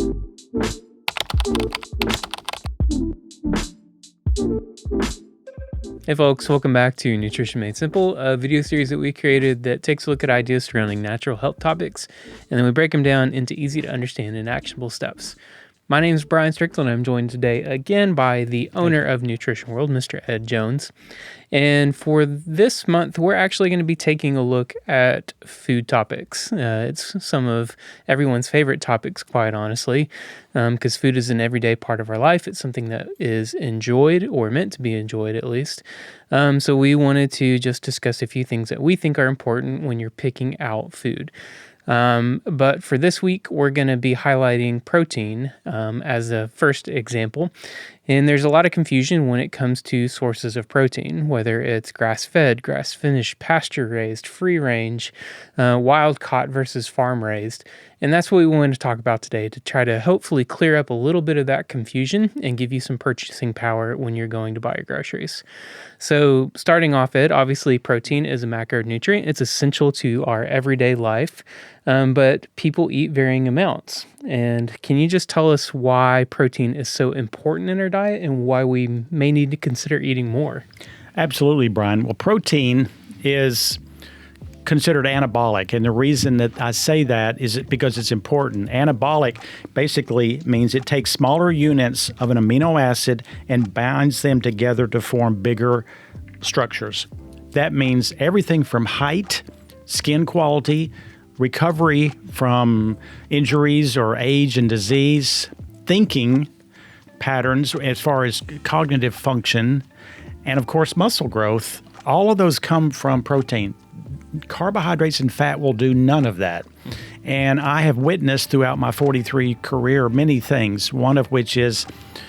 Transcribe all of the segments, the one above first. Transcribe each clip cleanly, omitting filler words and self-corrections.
Hey folks, welcome back to Nutrition Made Simple, a video series that we created that takes a look at ideas surrounding natural health topics, and then we break them down into easy to understand and actionable steps. My name is Brian Strickland. I'm joined today again by the owner of Nutrition World, Mr. Ed Jones. And for this month, we're actually going to be taking a look at food topics. It's some of everyone's favorite topics, quite honestly, because food is an everyday part of our life. It's something that is enjoyed, or meant to be enjoyed at least. So we wanted to just discuss a few things that we think are important when you're picking out food. But for this week, we're going to be highlighting protein as a first example. And there's a lot of confusion when it comes to sources of protein, whether it's grass-fed, grass-finished, pasture-raised, free-range, wild-caught versus farm-raised. And that's what we wanted to talk about today, to try to hopefully clear up a little bit of that confusion and give you some purchasing power when you're going to buy your groceries. So starting off, Ed, obviously protein is a macronutrient. It's essential to our everyday life, but people eat varying amounts. And can you just tell us why protein is so important in our diet and why we may need to consider eating more? Absolutely, Brian. Well, protein is considered anabolic, and the reason that I say that is because it's important. Anabolic basically means it takes smaller units of an amino acid and binds them together to form bigger structures. That means everything from height, skin quality, recovery from injuries or age and disease, thinking patterns as far as cognitive function, and of course muscle growth. All of those come from protein. Carbohydrates and fat will do none of that. And I have witnessed throughout my 43 career many things, one of which is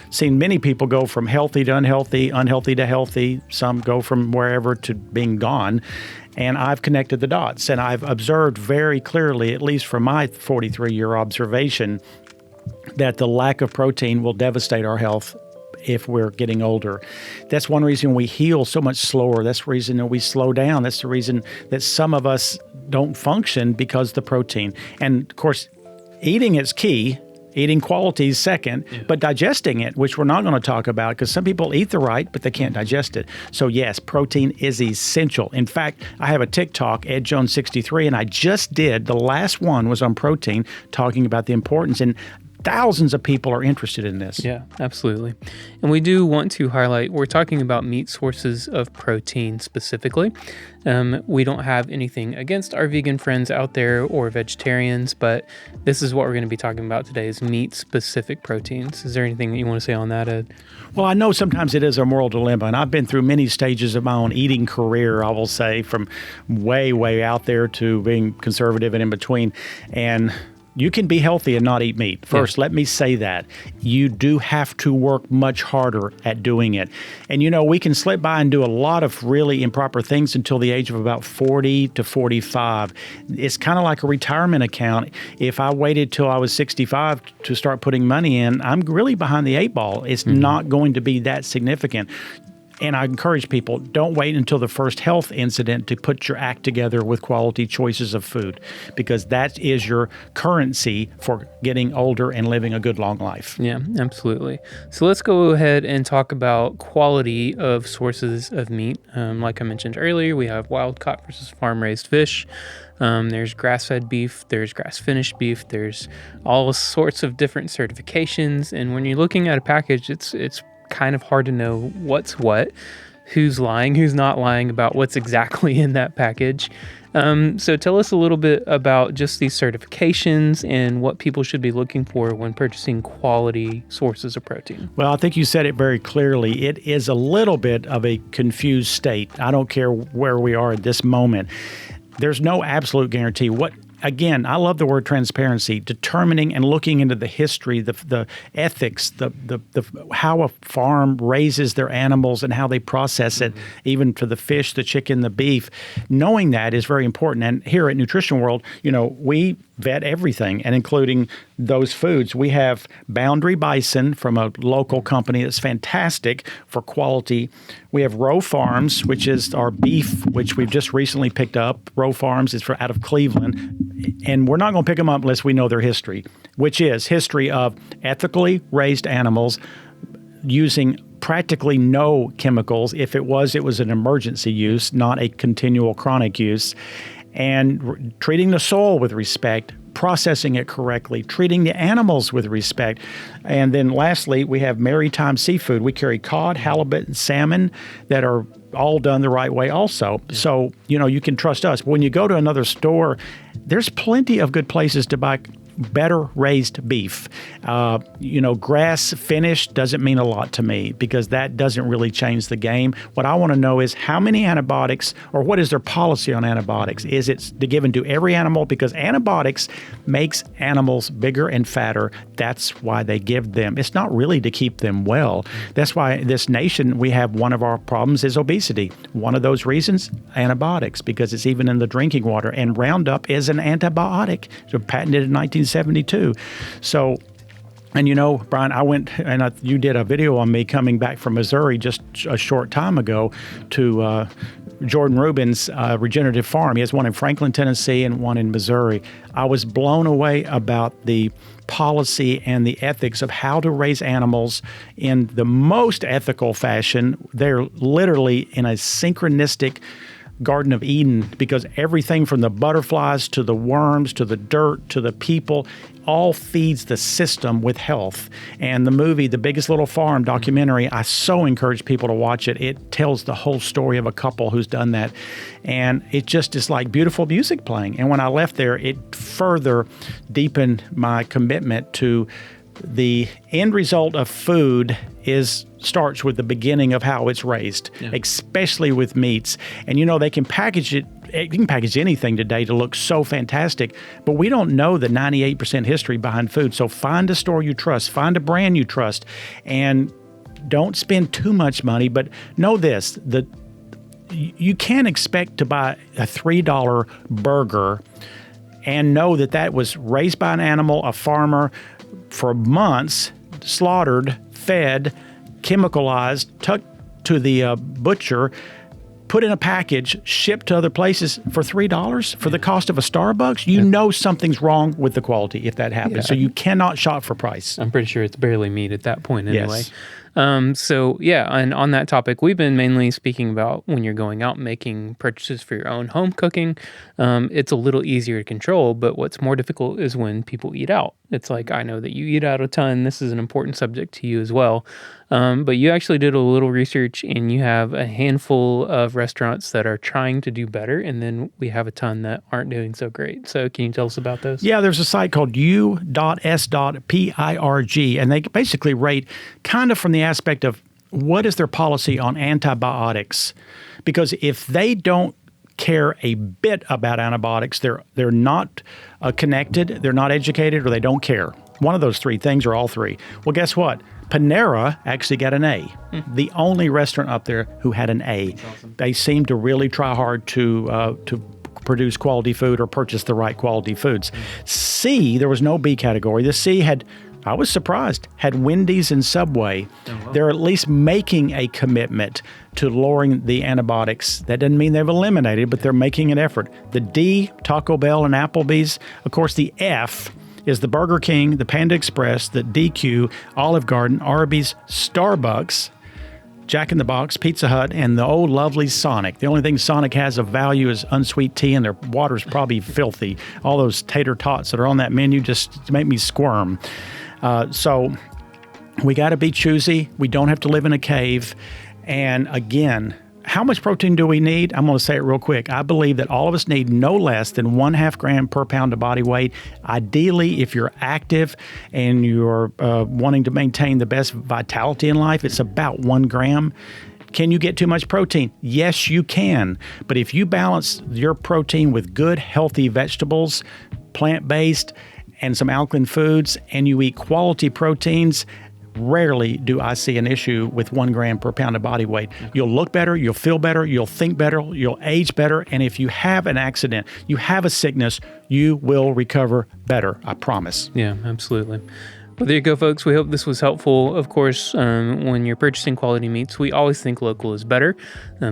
seen many people go from healthy to unhealthy, unhealthy to healthy. Some go from wherever to being gone. And I've connected the dots. And I've observed very clearly, at least from my 43-year observation, that the lack of protein will devastate our health if we're getting older. That's one reason we heal so much slower. That's the reason that we slow down. That's the reason that some of us don't function because of the protein. And of course, eating is key. Eating quality is second, but digesting it, which we're not going to talk about because some people eat the right, but they can't digest it. So yes, protein is essential. In fact, I have a TikTok, Ed Jones 63, and I just did, the last one was on protein, talking about the importance, and thousands of people are interested in this. Yeah, absolutely. And we do want to highlight, we're talking about meat sources of protein specifically. We don't have anything against our vegan friends out there or vegetarians, but this is what we're going to be talking about today is meat-specific proteins. Is there anything that you want to say on that, Ed? Well, I know sometimes it is a moral dilemma, and I've been through many stages of my own eating career, I will say, from way, way out there to being conservative and in between. And you can be healthy and not eat meat. First, let me say that. You do have to work much harder at doing it. And you know, we can slip by and do a lot of really improper things until the age of about 40 to 45. It's kind of like a retirement account. If I waited till I was 65 to start putting money in, I'm really behind the eight ball. It's not going to be that significant. And I encourage people, don't wait until the first health incident to put your act together with quality choices of food, because that is your currency for getting older and living a good long life. Yeah, absolutely. So let's go ahead and talk about quality of sources of meat. Like I mentioned earlier, we have wild-caught versus farm-raised fish. There's grass-fed beef, there's grass-finished beef, there's all sorts of different certifications. And when you're looking at a package, it's kind of hard to know what's what, who's lying, who's not lying about what's exactly in that package. So tell us a little bit about just these certifications and what people should be looking for when purchasing quality sources of protein. Well, I think you said it very clearly. It is a little bit of a confused state. I don't care where we are at this moment. There's no absolute guarantee. Again, I love the word transparency, determining and looking into the history, the ethics, the how a farm raises their animals and how they process it, even for the fish, the chicken, the beef. Knowing that is very important. And here at Nutrition World, you know, we vet everything, and including those foods. We have Boundary Bison from a local company that's fantastic for quality. We have Row Farms, which is our beef, which we've just recently picked up. Row Farms is out of Cleveland, and we're not going to pick them up unless we know their history, which is history of ethically raised animals using practically no chemicals. If it was an emergency use, not a continual chronic use, and treating the soil with respect, processing it correctly, treating the animals with respect. And then lastly, we have maritime seafood. We carry cod, halibut, and salmon that are all done the right way also. Yeah. So, you can trust us. When you go to another store, there's plenty of good places to buy better raised beef. Grass finished doesn't mean a lot to me because that doesn't really change the game. What I want to know is how many antibiotics, or what is their policy on antibiotics? Is it given to every animal? Because antibiotics makes animals bigger and fatter. That's why they give them. It's not really to keep them well. That's why this nation, we have one of our problems is obesity. One of those reasons, antibiotics, because it's even in the drinking water. And Roundup is an antibiotic. So patented in 1972. So, and Brian, I went and you did a video on me coming back from Missouri just a short time ago to Jordan Rubin's regenerative farm. He has one in Franklin, Tennessee, and one in Missouri. I was blown away about the policy and the ethics of how to raise animals in the most ethical fashion. They're literally in a synchronistic Garden of Eden, because everything from the butterflies to the worms to the dirt to the people all feeds the system with health. And the movie, The Biggest Little Farm documentary, I so encourage people to watch it. It tells the whole story of a couple who's done that. And it just is like beautiful music playing. And when I left there, it further deepened my commitment to the end result of food starts with the beginning of how it's raised, especially with meats. And they can package it. You can package anything today to look so fantastic, but we don't know the 98% history behind food. So find a store you trust, find a brand you trust, and don't spend too much money. But know this, you can't expect to buy a $3 burger and know that was raised by an animal, a farmer, for months, slaughtered, fed, chemicalized, tucked to the butcher, put in a package, shipped to other places for $3 for the cost of a Starbucks. You know something's wrong with the quality if that happens. Yeah. So you cannot shop for price. I'm pretty sure it's barely meat at that point anyway. Yes. And on that topic, we've been mainly speaking about when you're going out making purchases for your own home cooking. It's a little easier to control, but what's more difficult is when people eat out. It's like, I know that you eat out a ton. This is an important subject to you as well. But you actually did a little research, and you have a handful of restaurants that are trying to do better, and then we have a ton that aren't doing so great. So can you tell us about those? Yeah, there's a site called u.s.pirg, and they basically rate kind of from the aspect of what is their policy on antibiotics. Because if they don't care a bit about antibiotics, they're not connected, they're not educated, or they don't care. One of those three things, or all three. Well, guess what? Panera actually got an A. The only restaurant up there who had an A. Awesome. They seem to really try hard to produce quality food or purchase the right quality foods. C, there was no B category. The C had, I was surprised, had Wendy's and Subway. Oh, wow. They're at least making a commitment to lowering the antibiotics. That doesn't mean they've eliminated, but they're making an effort. The D, Taco Bell and Applebee's. Of course, the F is the Burger King, the Panda Express, the DQ, Olive Garden, Arby's, Starbucks, Jack in the Box, Pizza Hut, and the old lovely Sonic. The only thing Sonic has of value is unsweet tea, and their water's probably filthy. All those tater tots that are on that menu just make me squirm. So we got to be choosy. We don't have to live in a cave. And again, how much protein do we need? I'm going to say it real quick. I believe that all of us need no less than 1/2 gram per pound of body weight. Ideally, if you're active and you're wanting to maintain the best vitality in life, it's about 1 gram. Can you get too much protein? Yes, you can. But if you balance your protein with good, healthy vegetables, plant-based, and some alkaline foods, and you eat quality proteins, rarely do I see an issue with 1 gram per pound of body weight. You'll look better, you'll feel better, you'll think better, you'll age better, and if you have an accident, you have a sickness, you will recover better, I promise. Yeah, absolutely. Well, there you go, folks. We hope this was helpful. Of course, when you're purchasing quality meats, we always think local is better.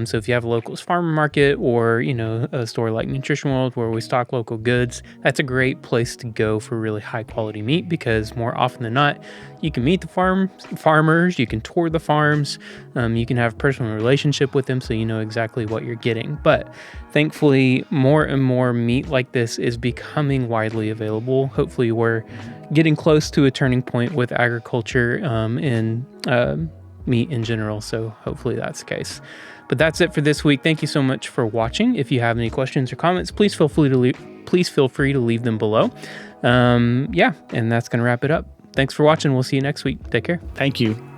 So if you have a local farmer market or, a store like Nutrition World where we stock local goods, that's a great place to go for really high quality meat, because more often than not, you can meet the farmers, you can tour the farms, you can have a personal relationship with them so you know exactly what you're getting. But thankfully, more and more meat like this is becoming widely available. Hopefully, we're getting close to a turning point with agriculture and meat in general. So hopefully that's the case. But that's it for this week. Thank you so much for watching. If you have any questions or comments, please feel free to leave them below. And that's going to wrap it up. Thanks for watching. We'll see you next week. Take care. Thank you.